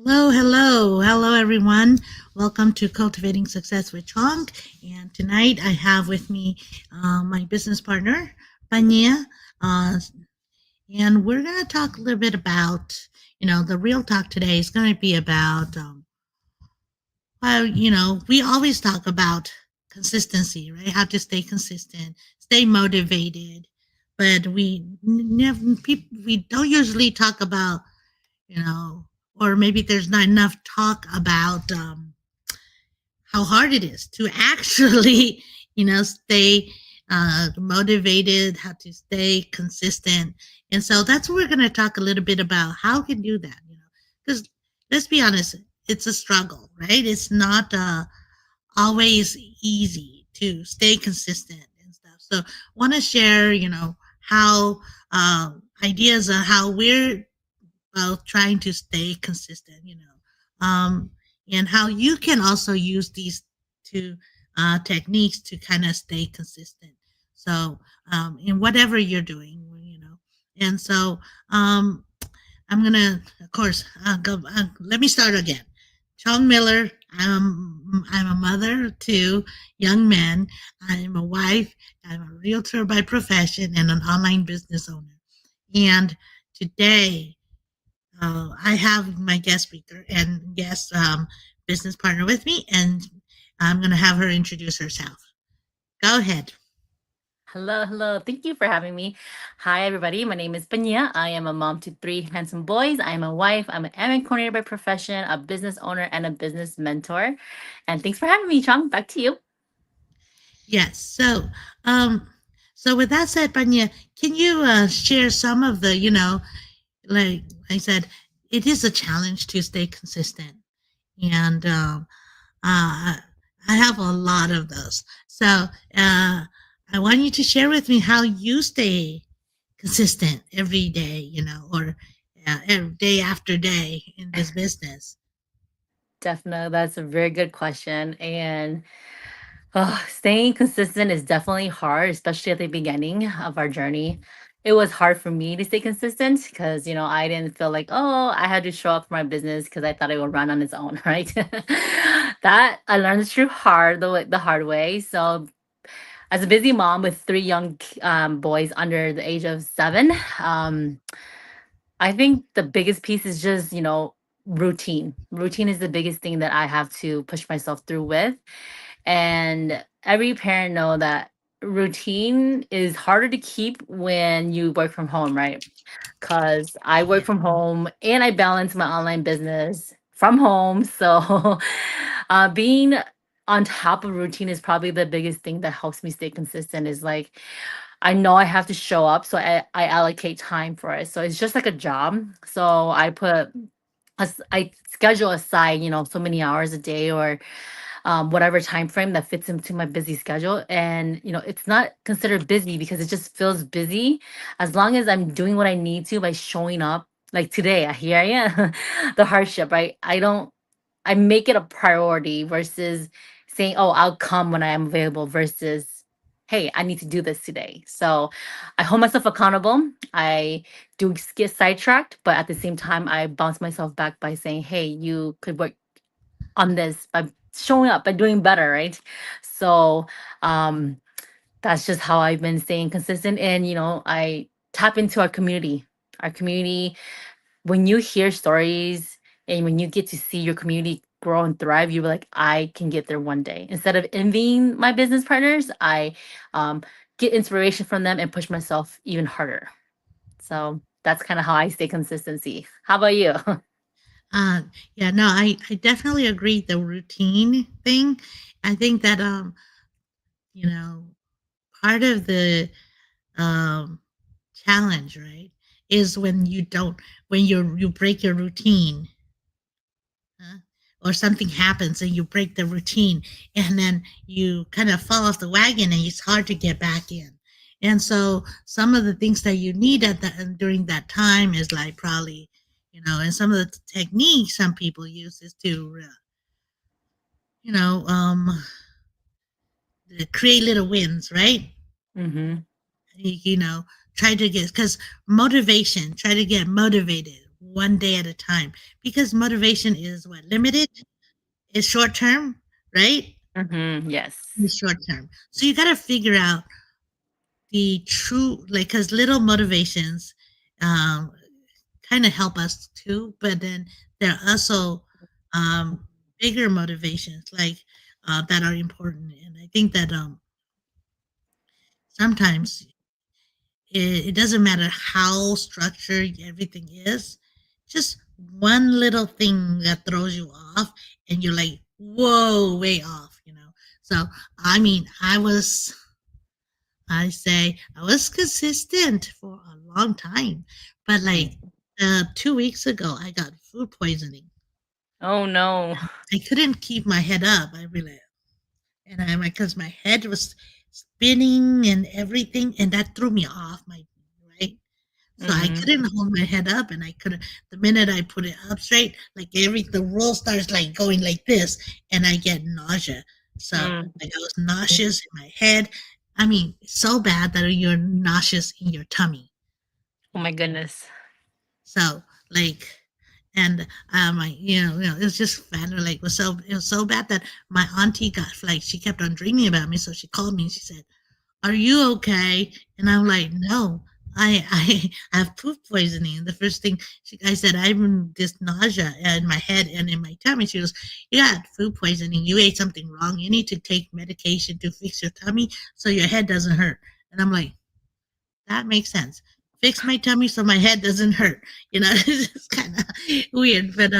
Hello, everyone. Welcome to Cultivating Success with Chong. And tonight I have with me my business partner, Panya. Uh, and we're going to talk a little bit about, the real talk today is going to be about, we always talk about consistency, right? How to stay consistent, stay motivated. But we don't usually talk about you know, or maybe there's not enough talk about how hard it is to actually, stay motivated, how to stay consistent. And so that's what we're going to talk a little bit about how we can do that, because let's be honest, it's a struggle, right? It's not always easy to stay consistent and stuff. So want to share, how ideas on how we're while trying to stay consistent, and how you can also use these two techniques to kind of stay consistent. So, in whatever you're doing, and so I'm gonna, of course, go. Let me start again. Chong Miller. I'm a mother of two young men. I'm a wife. I'm a realtor by profession and an online business owner. And today I have my guest speaker and guest business partner with me, and I'm going to have her introduce herself. Go ahead. Hello, hello. Thank you for having me. Hi, everybody. My name is Panya. I am a mom to three handsome boys. I'm a wife. I'm an admin coordinator by profession, a business owner, and a business mentor. And thanks for having me, Chong. Back to you. Yes. Um, so with that said, Panya, can you share some of the, like I said, it is a challenge to stay consistent, and I have a lot of those. So I want you to share with me how you stay consistent every day, or every day after day in this business. Definitely. That's a very good question. And staying consistent is definitely hard, especially at the beginning of our journey. It was hard for me to stay consistent because, I didn't feel like, oh, I had to show up for my business because I thought it would run on its own, right? That I learned the truth the hard way. So as a busy mom with three young boys under the age of 7, I think the biggest piece is just, routine. Routine is the biggest thing that I have to push myself through with. And every parent know that routine is harder to keep when you work from home, right? Because I work Yeah. from home and I balance my online business from home. So being on top of routine is probably the biggest thing that helps me stay consistent is like I know I have to show up, so I allocate time for it. So it's just like a job. So I schedule aside, so many hours a day or whatever time frame that fits into my busy schedule. And it's not considered busy because it just feels busy as long as I'm doing what I need to by showing up. Like today, here I am, the hardship. Right? I make it a priority versus saying, "Oh, I'll come when I am available." Versus, "Hey, I need to do this today." So I hold myself accountable. I do get sidetracked, but at the same time, I bounce myself back by saying, "Hey, you could work on this by showing up by doing better, right?" So um that's just how I've been staying consistent. And I tap into our community. When you hear stories and when you get to see your community grow and thrive, you're like, I can get there one day. Instead of envying my business partners, I um get inspiration from them and push myself even harder. So that's kind of how I stay consistency. How about you? Uh, yeah, no, I definitely agree. The routine thing, I think that, you know, part of the um, challenge, right, is when you break your routine, huh? Or something happens and you break the routine, and then you kind of fall off the wagon and it's hard to get back in. And so some of the things that you need during that time is like probably, and some of the techniques some people use is to, you know, create little wins, right? Hmm. You know, try to get, because try to get motivated. one day at a time, because motivation is what, limited, it's short term, right? Yes. It's short term. So you got to figure out the true, like, because little motivations um, kind of help us too, but then there are also um, bigger motivations, like that are important. And I think that sometimes it doesn't matter how structured everything is, just one little thing that throws you off, and you're like, whoa, way off, you know? So, I mean, I was consistent for a long time, but like Mm. 2 weeks ago, I got food poisoning. Oh no. I couldn't keep my head up. I really, and I, because my head was spinning and everything, and that threw me off my, right. So I Mm-hmm. couldn't hold my head up, and I couldn't. The minute I put it up straight, like the roll starts like going like this, and I get nausea. So Mm. like I was nauseous in my head. I mean, so bad that you're nauseous in your tummy. Oh my goodness. So like, and I, it was just bad. Like it was so bad that my auntie got like she kept on dreaming about me. So she called me and she said, "Are you okay?" And I'm like, "No, I have food poisoning." And the first thing I said, "I'm this nausea in my head and in my tummy." She goes, "You got food poisoning. You ate something wrong. You need to take medication to fix your tummy so your head doesn't hurt." And I'm like, "That makes sense. Fix my tummy so my head doesn't hurt." It's kind of weird, but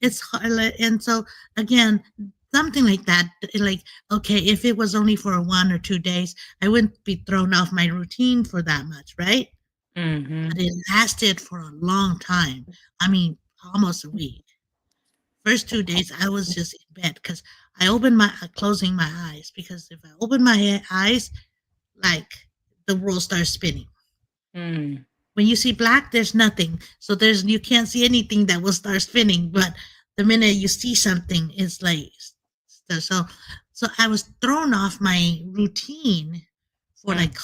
it's hard. And so again, something like that, like, okay, if it was only for 1 or 2 days, I wouldn't be thrown off my routine for that much, right? Mm-hmm. But it lasted for a long time. I mean, almost a week. First 2 days, I was just in bed because closing my eyes, because if I open my eyes, like the world starts spinning. Mm. When you see black, there's nothing. So you can't see anything that will start spinning. But the minute you see something, it's like so. So I was thrown off my routine for Mm. like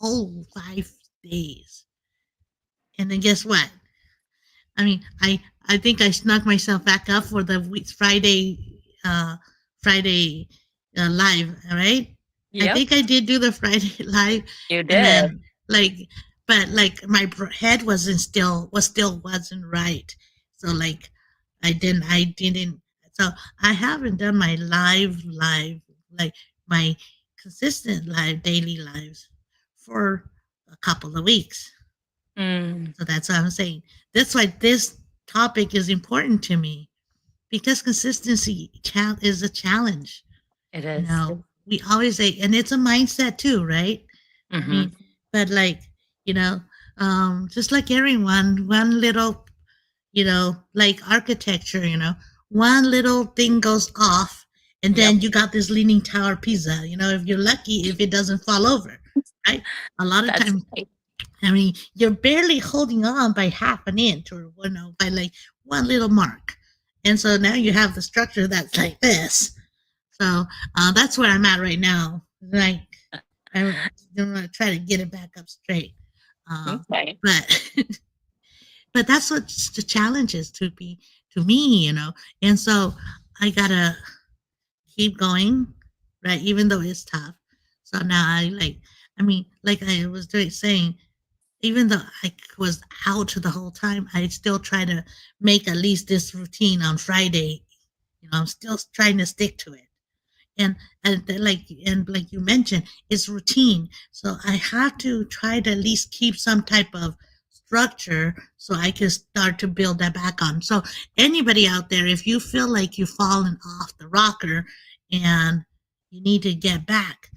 whole 5 days, and then guess what? I mean, I think I snuck myself back up for the Friday live. All right, I Yep. think I did do the Friday live, You and did. then like, but like my head still wasn't right. So like, I didn't. So I haven't done my live, like my consistent live daily lives for a couple of weeks. Mm. So that's what I'm saying. That's why this topic is important to me, because consistency is a challenge. It You is. know, we always say, and it's a mindset too, right? I Mm-hmm. mean, but like, you know, just like everyone, one little, like architecture, one little thing goes off, and Yep. then you got this leaning tower pizza. If you're lucky, if it doesn't fall over, right? A lot of That's times, right. I mean, you're barely holding on by half an inch, or by like one little mark. And so now you have the structure that's like this. So that's where I'm at right now. Like, I'm going to try to get it back up straight. Uh, Okay. but but that's what the challenge is to me, And so I gotta keep going, right? Even though it's tough. So now I mean, like I was saying, even though I was out the whole time, I still try to make at least this routine on Friday. I'm still trying to stick to it. And like you mentioned, it's routine. So I have to try to at least keep some type of structure so I can start to build that back on. So anybody out there, if you feel like you've fallen off the rocker and you need to get back,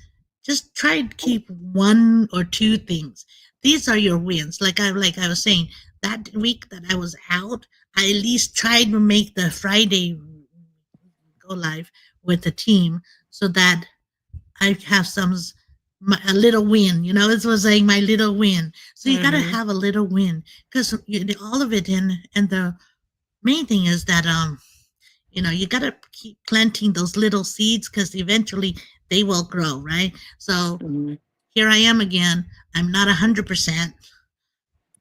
just try to keep one or two things. These are your wins. Like I was saying, that week that I was out, I at least tried to make the Friday go live with the team, so that I have a little win. It was like my little win. So you got to Mm-hmm. have a little win, because all of it and the main thing is that you got to keep planting those little seeds, because eventually they will grow, right? So Mm-hmm. here I am again. I'm not 100%,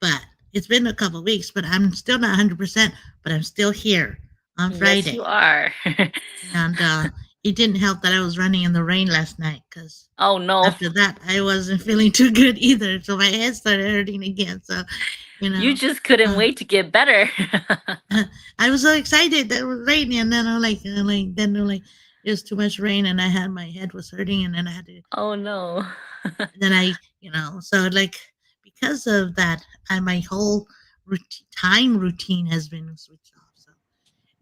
but It's been a couple of weeks, but I'm still not 100%. But I'm still here on Yes, you Friday, are. and it didn't help that I was running in the rain last night because Oh no. after that I wasn't feeling too good either. So my head started hurting again. So you You know. just couldn't Uh, wait to get better. I was so excited that it was raining, and then then it was too much rain, and I had my head was hurting, and then I had to Oh no. then I so like because of that, my whole time routine has been switched off. So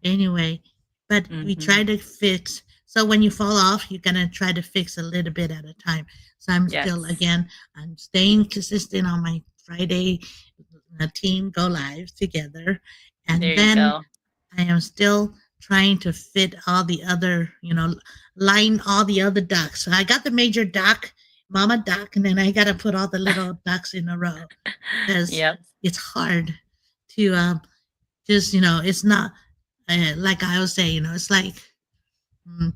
anyway, but we Hmm. try to fix. So when you fall off, you're gonna try to fix a little bit at a time. So I'm still Yes. again, I'm staying consistent on my Friday team go live together, and There you then go. I am still trying to fit all the other, line all the other ducks. So I got the major duck, mama duck, and then I got to put all the little ducks in a row because Yep. it's hard to just, it's not like I always say, it's like, mm,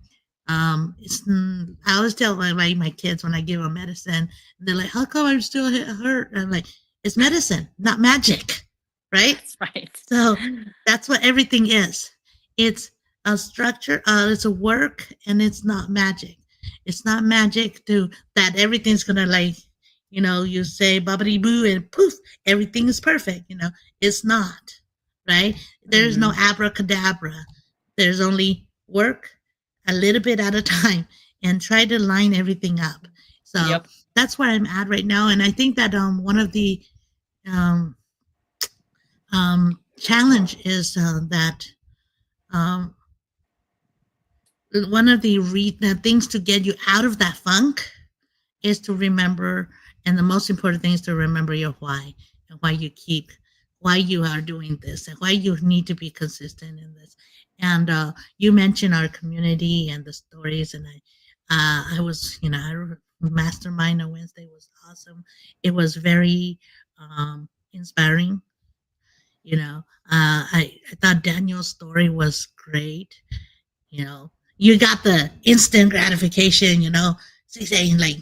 I always tell my kids when I give them medicine, they're like, how come I'm still hurt? I'm like, it's medicine, not magic, right? That's right. So that's what everything is. It's a structure, it's a work, and it's not magic. It's not magic to that everything's gonna like, you say bubbly boo and poof, everything is perfect. It's not, right? There's no Hmm. abracadabra. There's only work a little bit at a time and try to line everything up. So Yep. that's where I'm at right now. And I think that one of the um, challenge is that um, one of the things to get you out of that funk is to remember, and the most important thing is to remember your why and why you are doing this and why you need to be consistent in this. And you mentioned our community and the stories, and I was, mastermind on Wednesday was awesome. It was very inspiring. I thought Daniel's story was great. You got the instant gratification, saying like,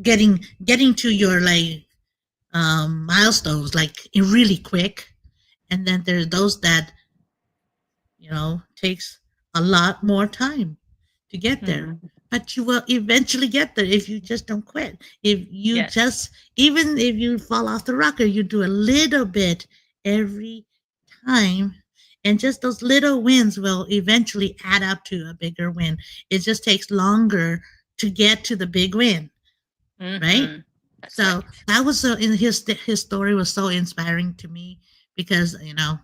getting to your like milestones like really quick, and then there's those that takes a lot more time to get there. Hmm. But you will eventually get there if you just don't quit. If you Yes. just, even if you fall off the rocker, you do a little bit every time. And just those little wins will eventually add up to a bigger win. It just takes longer to get to the big win, right? Hmm. That's So right. that was so in his story was so inspiring to me because I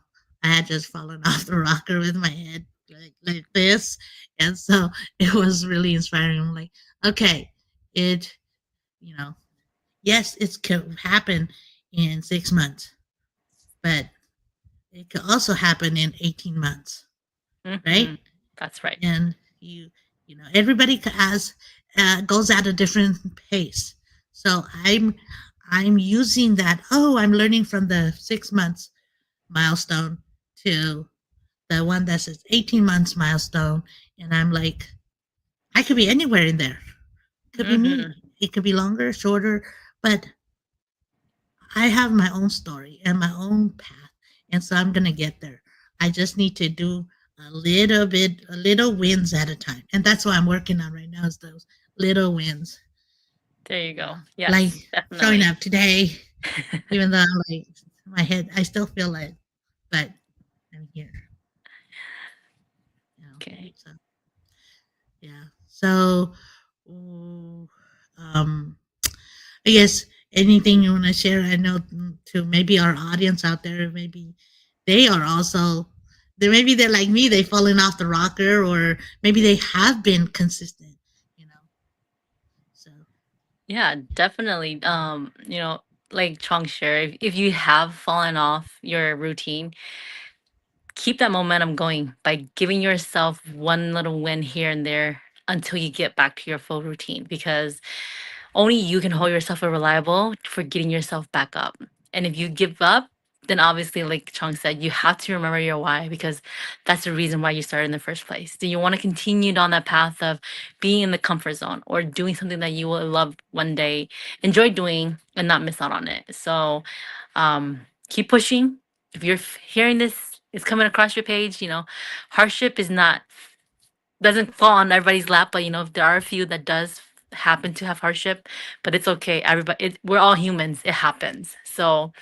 had just fallen off the rocker with my head like this, and so it was really inspiring. I'm like, okay, it you know yes, it could happen in 6 months, but it could also happen in 18 months, right? Hmm. That's right. And everybody has goes at a different pace. So I'm using that. Oh, I'm learning from the 6 months milestone to the one that says 18 months milestone, and I'm like, I could be anywhere in there. It could be Hmm. me. It could be longer, shorter, but I have my own story and my own path, and so I'm gonna get there. I just need to do a little wins at a time, and that's what I'm working on right now. Is those little wins, There you go. like Yes, showing definitely. up today, even though I'm like my head, I still feel like, but I'm here. You know, Okay. so yeah. So, ooh, um, I guess anything you want to share, I know to maybe our audience out there, maybe they are also, maybe they're like me, they've fallen off the rocker, or maybe they have been consistent, you know. So, Yeah, definitely. Like Chong share, if you have fallen off your routine, keep that momentum going by giving yourself one little win here and there until you get back to your full routine, because only you can hold yourself reliable for getting yourself back up. And if you give up, then obviously, like Chong said, you have to remember your why, because that's the reason why you started in the first place. Do you want to continue down that path of being in the comfort zone or doing something that you will love one day, enjoy doing, and not miss out on it? So, keep pushing. If you're hearing this, it's coming across your page, hardship is not doesn't fall on everybody's lap, but there are a few that does happen to have hardship, but it's okay. We're all humans. It happens. So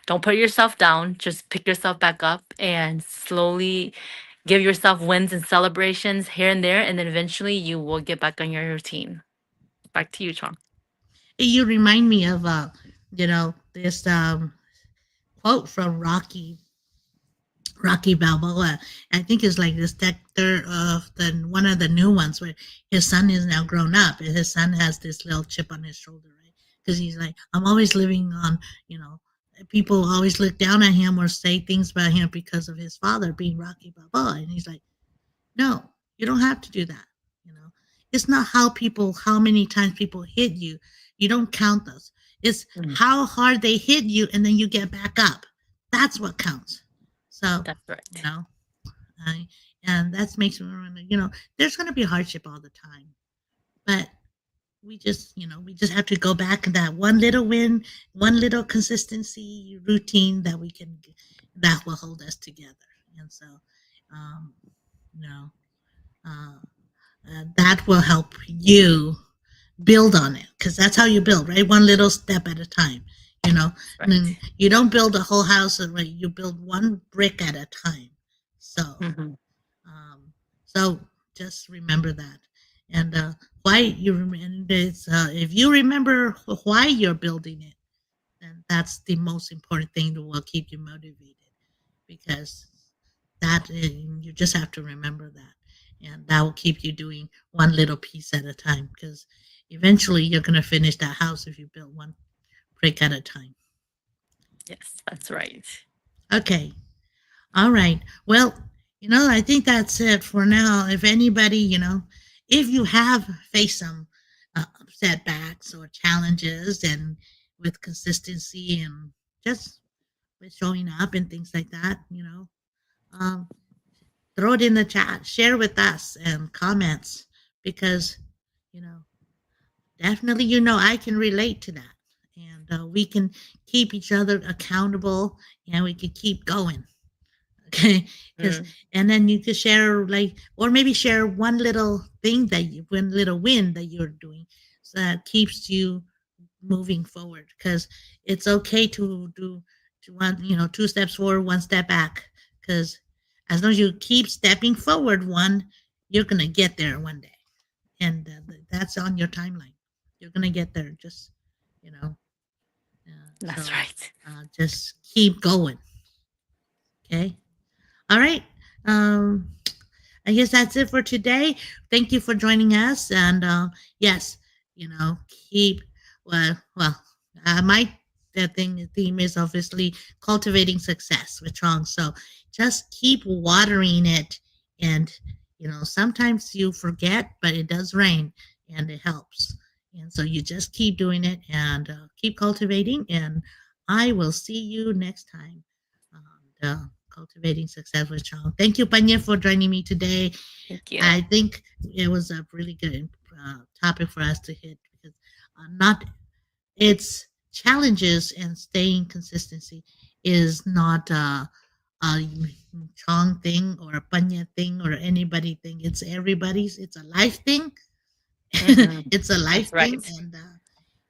don't put yourself down. Just pick yourself back up and slowly give yourself wins and celebrations here and there, and then eventually you will get back on your routine. Back to you, Chong. You remind me of this quote from Rocky Balboa. I think it's like this actor of the one of the new ones where his son is now grown up and his son has this little chip on his shoulder, right? Because he's like, I'm always living on, you know, people always look down at him or say things about him because of his father being Rocky Balboa, and he's like, no, you don't have to do that. You know, it's not how many times people hit you. You don't count those. It's Mm, how hard they hit you, and then you get back up. That's what counts. So, that's you right. know, I, and that makes me remember. There's going to be hardship all the time, but we just have to go back and that one little win, one little consistency routine that will hold us together. And so, um, you know, uh, that will help you build on it because that's how you build, right? One little step at a time, you know. That's And right. then you don't build a whole house, right? You build one brick at a time. So, Hmm. um, so just remember that. And why you remember it's if you remember why you're building it, then that's the most important thing that will keep you motivated because you just have to remember that, and that will keep you doing one little piece at a time because eventually you're going to finish that house if you build one brick at a time. Yes, that's right. Okay. All right. Well, I think that's it for now. If anybody, if you have faced some setbacks or challenges and with consistency and just with showing up and things like that, um, throw it in the chat, share with us and comments because, you know, definitely, I can relate to that. And we can keep each other accountable and we can keep going. Okay. Because, Mm, and then you could share, like, or maybe share one little win that you're doing so that keeps you moving forward. Because it's okay to do two steps forward, one step back. Because as long as you keep stepping forward one, you're going to get there one day. And that's on your timeline. You're going to get there. Just, you know, that's so right. just keep going. Okay. All right. Um, I guess that's it for today. Thank you for joining us. And yes, keep my theme is obviously cultivating success with Chong. So just keep watering it, and sometimes you forget, but it does rain, and it helps. And so you just keep doing it and keep cultivating. And I will see you next time on Cultivating Success with Chong. Thank you, Panya, for joining me today. Thank you. I think it was a really good topic for us to hit because not its challenges and staying consistency is not a Chong thing or a Panya thing or anybody thing. It's everybody's. It's a life thing. Hmm. It's a life That's thing, right. and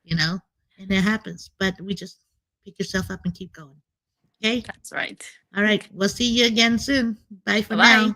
you know, and it happens. But we just pick yourself up and keep going. Okay. That's right. All right. Okay. We'll see you again soon. Bye for Bye bye. now.